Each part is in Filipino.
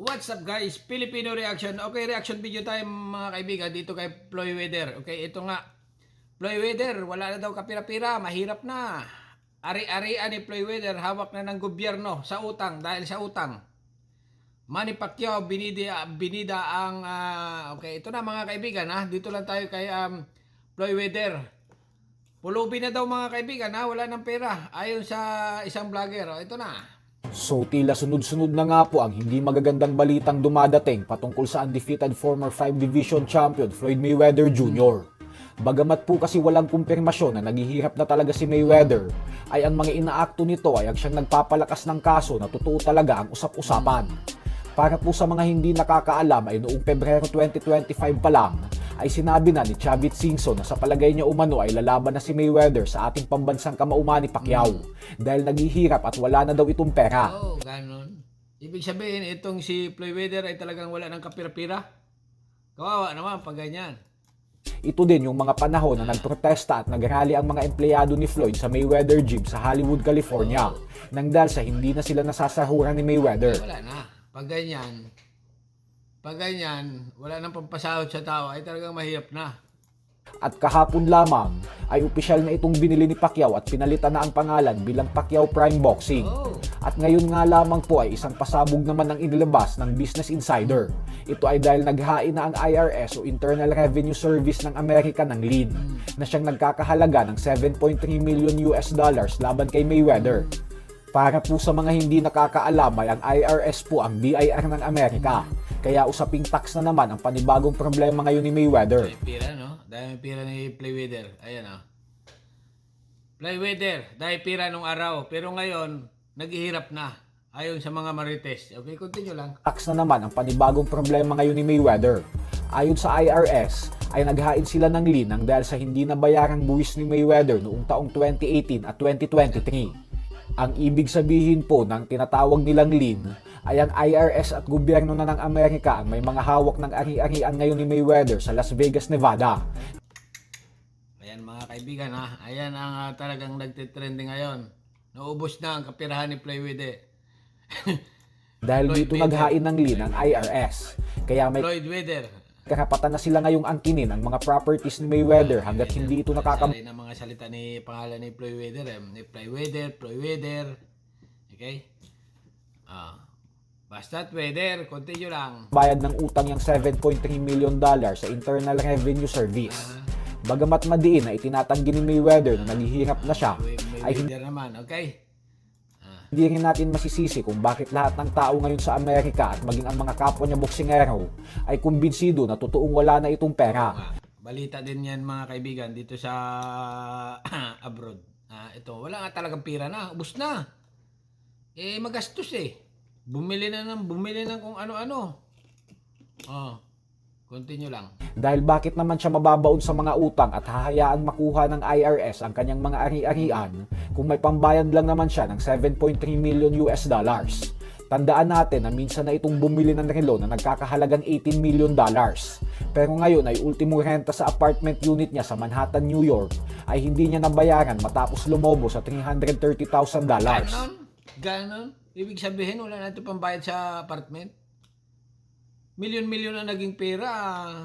What's up guys? Filipino reaction. Okay, reaction video time mga kaibigan dito kay Floyd Mayweather. Okay, ito nga. Floyd Mayweather, wala na daw kapira-pira, mahirap na. Ari-arian ni Floyd Mayweather, hawak na ng gobyerno sa utang dahil sa utang. Manny Pacquiao, binida ang okay, ito na mga kaibigan ha. Dito lang tayo kay Floyd Mayweather. Pulubi na daw mga kaibigan ha, wala ng pera. Ayon sa isang vlogger, ito na. So tila sunod-sunod na nga po ang hindi magagandang balitang dumadating patungkol sa undefeated former 5 Division champion Floyd Mayweather Jr. Bagamat po kasi walang kumpirmasyon na naghihirap na talaga si Mayweather, ay ang mga inaakto nito ay ang siyang nagpapalakas ng kaso na totoo talaga ang usap-usapan. Para po sa mga hindi nakakaalam ay noong Pebrero 2025 pa lang ay sinabi na ni Chavit Singson na sa palagay niya umano ay lalaban na si Mayweather sa ating pambansang kamauman ni Pacquiao dahil naghihirap at wala na daw itong pera. Oh, ganon. Ibig sabihin, itong si Floyd Mayweather ay talagang wala ng kapira-pira. Kawawa naman pag ganyan. Ito din yung mga panahon na nagprotesta at nagrally ang mga empleyado ni Floyd sa Mayweather Gym sa Hollywood, California nang dahil sa hindi na sila nasasahuran ni Mayweather. Wala na. Pag ganyan, wala nang pampasahod sa tao, ay talagang mahirap na. At kahapon lamang ay opisyal na itong binili ni Pacquiao at pinalitan na ang pangalan bilang Pacquiao Prime Boxing. At ngayon nga lamang po ay isang pasabog naman ang inilabas ng Business Insider. Ito ay dahil naghain na ang IRS o Internal Revenue Service ng Amerika ng lien na siyang nagkakahalaga ng 7.3 million US dollars laban kay Mayweather. Para po sa mga hindi nakakaalam ay ang IRS po ang BIR ng Amerika. Kaya usaping tax na naman ang panibagong problema ngayon ni Mayweather. Dahil pira, no? Dahil pira ni Floyd Mayweather. Ayan, oh. Floyd Mayweather, dahil pira nung araw. Pero ngayon, naghihirap na. Ayon sa mga marites. Okay, continue lang. Tax na naman ang panibagong problema ngayon ni Mayweather. Ayon sa IRS, ay naghain sila ng lien nang dahil sa hindi nabayarang buwis ni Mayweather noong taong 2018 at 2023. Ang ibig sabihin po ng tinatawag nilang lien ay ang IRS at gobyerno na ng Amerika ang may mga hawak ng ari-arian ngayon ni Mayweather sa Las Vegas, Nevada. Ayan mga kaibigan ha. Ayan ang talagang nagtitrending ngayon. Naubos na ang kapirahan ni Floyd Mayweather. Dahil dito naghain ng lien ang IRS. Kaya may Floyd Mayweather. karapatan na sila ngayong angkinin ang mga properties ni Mayweather hanggat hindi ito Sorry na mga salita ni pangalan ni Floyd Mayweather. Ni Floyd Mayweather. Okay? Basta Mayweather, continue lang. bayad ng utang yung 7.3 million dollars sa Internal Revenue Service. Bagamat madiin na itinatanggi ni Mayweather na naghihirap na siya, ay Mayweather naman, okay? hindi rin natin masisisi kung bakit lahat ng tao ngayon sa Amerika at maging ang mga kapwa niya boksingero ay kumbinsido na totoong wala na itong pera. Balita din yan mga kaibigan dito sa abroad. Ito, wala nga talagang pira na, ubos na. Magastos Bumili ng kung ano-ano. Continue lang. Dahil bakit naman siya mababaon sa mga utang at hahayaan makuha ng IRS ang kanyang mga ari-arian kung may pambayad lang naman siya ng 7.3 million US dollars. Tandaan natin na minsan na itong bumili ng relo na nagkakahalagang 18 million dollars. Pero ngayon ay ultimo renta sa apartment unit niya sa Manhattan, New York ay hindi niya nabayaran matapos lumobo sa $330,000. Ganon? Ibig sabihin wala na ito pambayad sa apartment? Milyon-milyon na naging pera,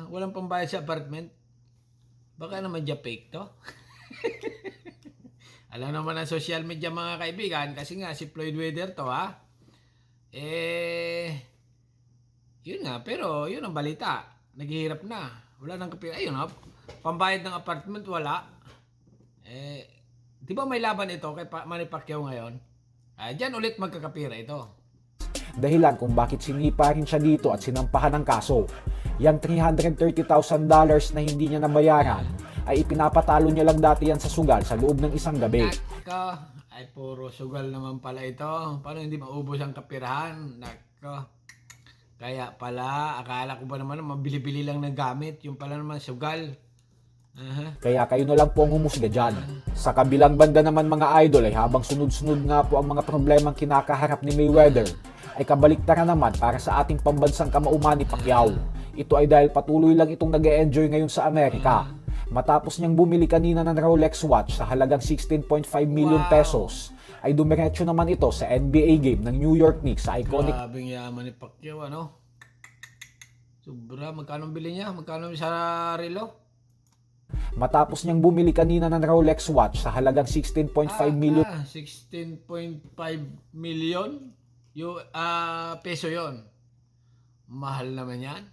walang pambayad sa apartment. Baka naman dyan fake to. Alam naman ang social media mga kaibigan, kasi nga si Floyd Mayweather to yun nga, pero yun ang balita. Naghihirap na. Wala nang kapira. Ayun pambayad ng apartment wala. Di ba may laban ito kay Manny Pacquiao ngayon? Diyan ulit magkakapira ito. Dahilan kung bakit sinipa rin siya dito at sinampahan ng kaso. Yang $330,000 na hindi niya nabayaran ay ipinapatalo niya lang dati yan sa sugal sa loob ng isang gabi. Nako, ay puro sugal naman pala ito. Paano hindi maubos ang kapirahan? Nako. Kaya pala, akala ko ba naman mabili-bili lang ng gamit. Yung pala naman sugal. Kaya kayo na lang po ang humusga dyan. Sa kabilang banda naman mga idol ay habang sunod-sunod nga po ang mga problemang kinakaharap ni Mayweather, ay kabaliktaran naman para sa ating pambansang kamauman ni Pacquiao. Ito ay dahil patuloy lang itong nag-e-enjoy ngayon sa Amerika. Matapos niyang bumili kanina ng Rolex watch sa halagang 16.5 million Wow. pesos, ay dumiretso naman ito sa NBA game ng New York Knicks sa iconic Grabing yaman ni Pacquiao, ano? Sobra, magkano bili niya? Magkano sa relo? Matapos niyang bumili kanina ng Rolex watch sa halagang 16.5 million 16.5 million peso yon. Mahal naman yan.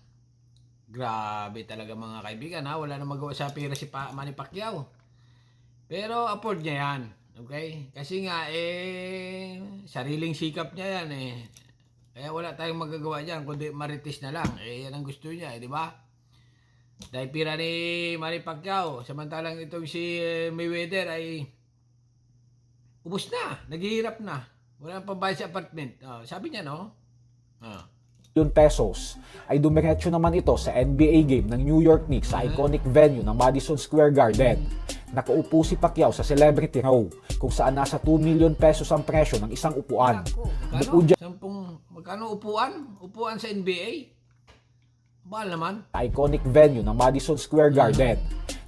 Grabe talaga mga kaibigan, ha. Wala na magawa sa pera si Manny Pacquiao. Pero afford niya yan. Okay? Kasi nga, sariling sikap niya yan, Kaya wala tayong magagawa dyan, kundi maritis na lang. Yan ang gusto niya, di ba? Dahil pira ni Manny Pacquiao, samantalang itong si Mayweather ay ubos na, naghihirap na. Wala nang pambayad sa apartment. Sabi niya, no? pesos, ay dumiretso naman ito sa NBA game ng New York Knicks sa iconic venue ng Madison Square Garden. Nakaupo si Pacquiao sa celebrity row kung saan nasa 2 million pesos ang presyo ng isang upuan. Bukod dyan, Magkano upuan? Upuan sa NBA? Mahal naman. sa iconic venue ng Madison Square Garden.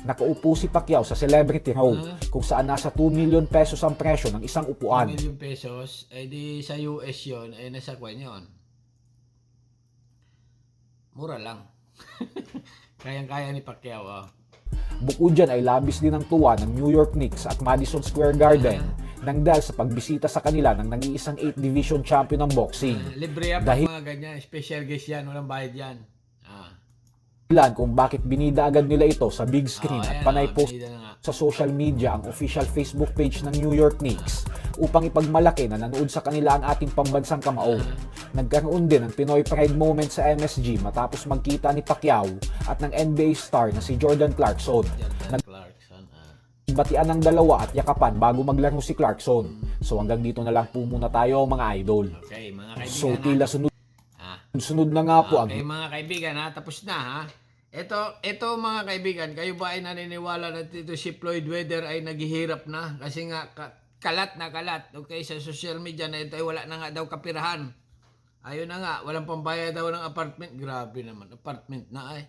Nakaupo si Pacquiao sa celebrity row kung saan nasa 2 million pesos ang presyo ng isang 1 upuan. million pesos, di sa US yun, nasa kwan yun. Mura lang. Kayang-kaya ni Pacquiao, Bukod dyan ay labis din ang tuwa ng New York Knicks at Madison Square Garden nang dahil sa pagbisita sa kanila ng nag-iisang 8 division champion ng boxing. Libre yan Dahil- mga ganyan. Special guest yan. Walang bayad yan. Dahilan kung bakit binida agad nila ito sa big screen at panay post binida na nga. sa social media ang official Facebook page ng New York Knicks upang ipagmalaki na nanood sa kanila ang ating pambansang kamao. Nagkaroon din ng Pinoy Pride moment sa MSG matapos magkita ni Pacquiao at ng NBA star na si Jordan Clarkson. Jordan Clarkson. Nagbatian ng dalawa at yakapan bago maglaro si Clarkson. So hanggang dito na lang po muna tayo mga idol. Okay, mga kaibigan. So tila sunod na nga po ang Okay, mga kaibigan, tapos na, ha. Ito mga kaibigan, kayo ba ay naniniwala na dito si Floyd Mayweather ay naghihirap na? Kasi nga, kalat na kalat, okay, sa social media na ito ay wala na nga daw kapirahan. Ayun na nga, walang pambayad daw ng apartment. Grabe naman, apartment na ay.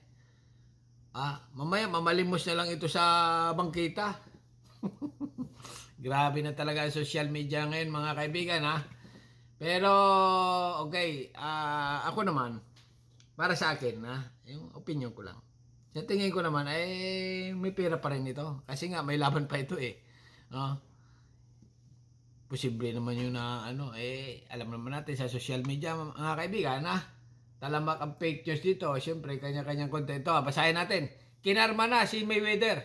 Mamaya mamalimos na lang ito sa bangkita. Grabe na talaga ang social media ngayon mga kaibigan, ha. Pero, okay, ako naman, para sa akin, yung opinion ko lang. Sa tingin ko naman, may pera pa rin ito. Kasi nga, may laban pa ito, Posible naman yun na, alam naman natin sa social media, mga kaibigan, talamak ang fake news dito. Siyempre, kanya-kanyang content. Basahin natin. Kinarma na si Mayweather.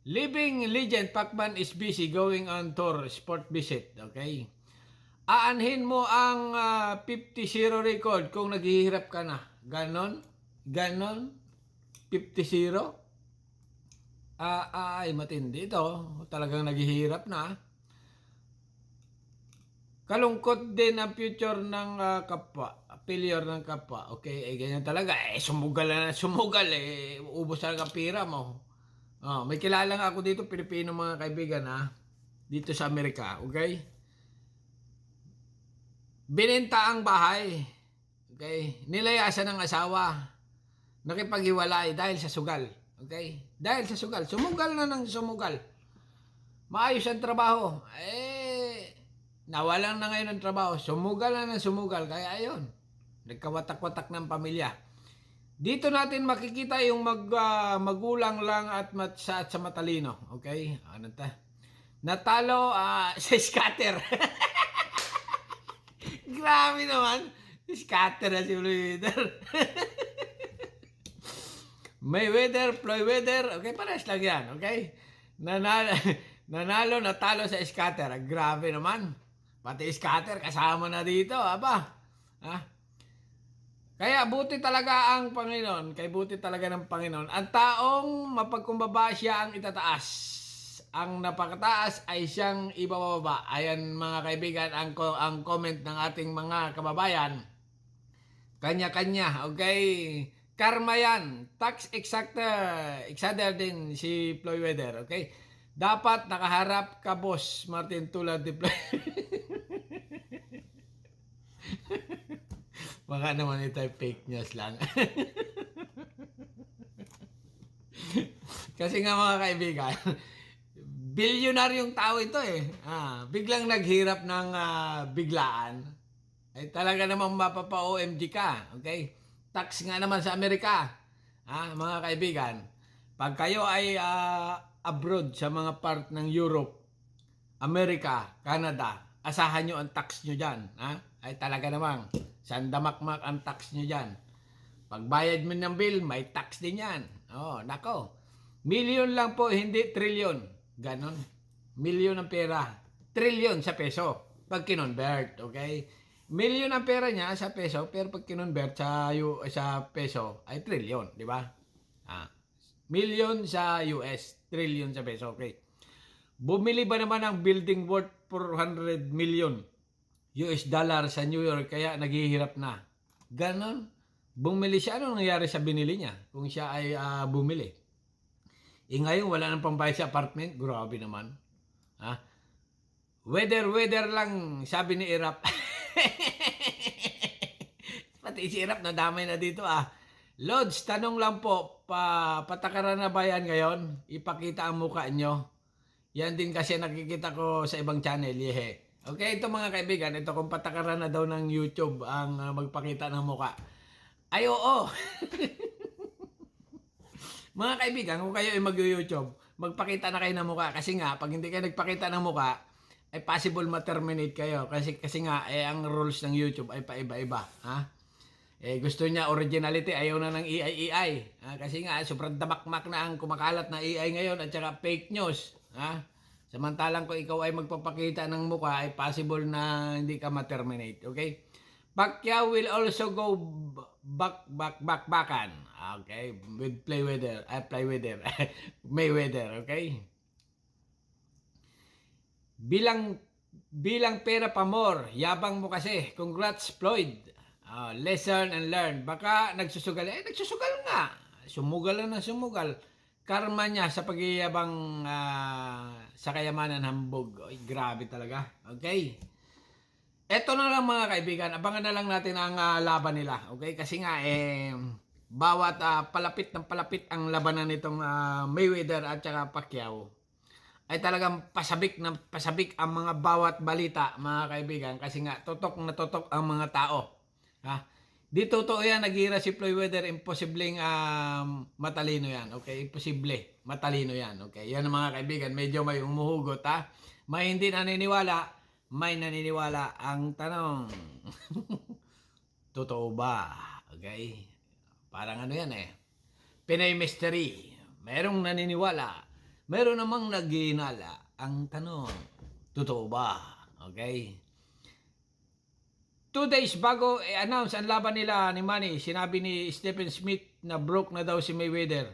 Living legend Pacman is busy going on tour sport visit. Okay? Aanhin mo ang 50-0 record kung naghihirap ka na. Ganon? 50-0? Ay, matindi ito. Talagang naghihirap na. Kalungkot din ang future ng kapwa. Failure ng kapwa. Okay, ganyan talaga. Sumugal na sumugal. Ubos talaga ang pira mo. May kilala nga ako dito, Pilipino mga kaibigan, dito sa Amerika. Okay? Binenta ang bahay. Okay? Nilayasan ng asawa. Nakipaghiwalay dahil sa sugal. Okay? Dahil sa sugal. Sumugal na ng sumugal. Maayos ang trabaho. Nawalan na ngayon ng trabaho. Sumugal na ng sumugal. Kaya ayun. Nagkawatak-watak ng pamilya. Dito natin makikita yung magulang lang at sa matalino. Okay? Ano ta? Natalo sa scatter. Grabe naman. Scatter na si Mayweather. Mayweather, Floyd, okay, pares lang yan, okay? Nanalo, natalo sa scatter. Grabe naman. Pati scatter, kasama na dito, Kaya buti talaga ang Panginoon. Kaya buti talaga ng Panginoon. Ang taong mapagkumbaba siya ang itataas. Ang napakataas ay siyang ibababa. Ayan mga kaibigan, ang comment ng ating mga kababayan. Kanya-kanya, okay? Karma yan. Tax exactor din si Floyd Mayweather, okay? Dapat nakaharap ka, boss Martin, tulad ni Floyd. Baka naman ito ay fake news lang. Kasi nga mga kaibigan, bilyonaryong tao ito eh. Biglang naghirap ng biglaan. Ay talaga namang mapapa-OMG ka. Okay? Tax nga naman sa Amerika. Mga kaibigan. Pag kayo ay abroad sa mga part ng Europe, Amerika, Canada, asahan nyo ang tax nyo dyan. Ay talaga namang sandamakmak ang tax nyo dyan. Pagbayad mo ng bill, may tax din yan. Nako. Milyon lang po, hindi trilyon. Ganon. Milyon ang pera. Trilyon sa peso. Pag kinonvert, okay? Milyon ang pera niya sa peso, pero pag kinonvert sa peso, ay trilyon, di ba? Milyon sa US, trilyon sa peso, okay? Bumili ba naman ng building worth 400 million US dollar sa New York, kaya naghihirap na? Ganon. Bumili siya, ano nangyari sa binili niya? Kung siya ay bumili. Ngayon, wala nang pambayad sa apartment. Grabe naman. Weather lang, sabi ni Irap. Pati si Irap, nadamay na dito Lods, tanong lang po, patakaran na ba yan ngayon? Ipakita ang mukha nyo. Yan din kasi nakikita ko sa ibang channel. Okay, ito mga kaibigan, ito kung patakaran na daw ng YouTube ang magpakita ng mukha. Ay, oo. Mga kaibigan, kung kayo ay mag-YouTube, magpakita na kayo ng mukha. Kasi nga, pag hindi kayo nagpakita ng mukha, ay possible ma-terminate kayo. Kasi nga, ang rules ng YouTube ay paiba-iba. Gusto niya originality, ayaw na ng AI. Kasi nga, sobrang damakmak na ang kumakalat na AI ngayon at saka fake news. Samantalang kung ikaw ay magpapakita ng mukha, ay possible na hindi ka ma-terminate. Okay? Pacquiao will also go back-back-back-backan. Okay? With Mayweather. Okay? Bilang pera pa more. Yabang mo kasi. Congrats, Floyd. Lesson and learn. Baka nagsusugal. Nagsusugal nga. Sumugal na sumugal. Karma niya sa pagyayabang sa kayamanan hambog. Oy, grabe talaga. Okay? Eto na lang mga kaibigan, abangan na lang natin ang laban nila. Okay? Kasi nga, bawat palapit ng palapit ang labanan nitong Mayweather at saka Pacquiao, ay talagang pasabik ang mga bawat balita, mga kaibigan. Kasi nga, totok na totok ang mga tao. Di totoo yan, naghira si Floyd, imposibleng matalino yan. Okay? Imposible, matalino yan. Okay? Yan mga kaibigan, medyo may umuhugot. May hindi naniniwala. May naniniwala. Ang tanong, totoo ba? Okay? Parang ano yan Pinay mystery. Merong naniniwala. Meron namang naghinala. Ang tanong, totoo ba? Okay? 2 days bago i-announce ang laban nila ni Manny, sinabi ni Stephen Smith na broke na daw si Mayweather.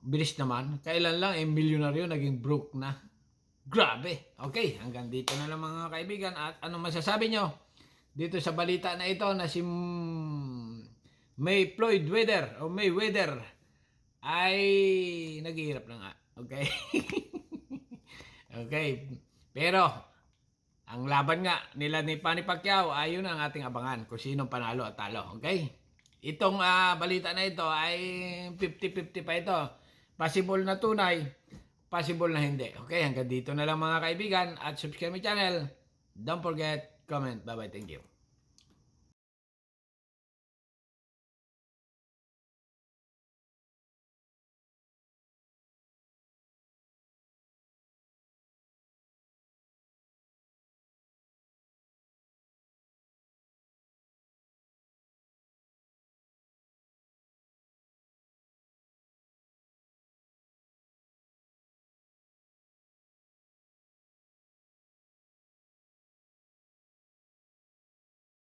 Bilis naman. Kailan lang milyonaryo naging broke na. Grabe. Okay, hanggang dito na lang mga kaibigan. At anong masasabi nyo dito sa balita na ito na si Mayweather ay naghihirap na nga. Okay? Okay. Pero, ang laban nga nila ni Manny Pacquiao ay yun ang ating abangan kung sino panalo at talo. Okay? Itong balita na ito ay 50-50 pa ito. Possible na tunay, possible na hindi. Okay, hanggang dito na lang mga kaibigan at subscribe my channel. Don't forget, comment. Bye-bye. Thank you.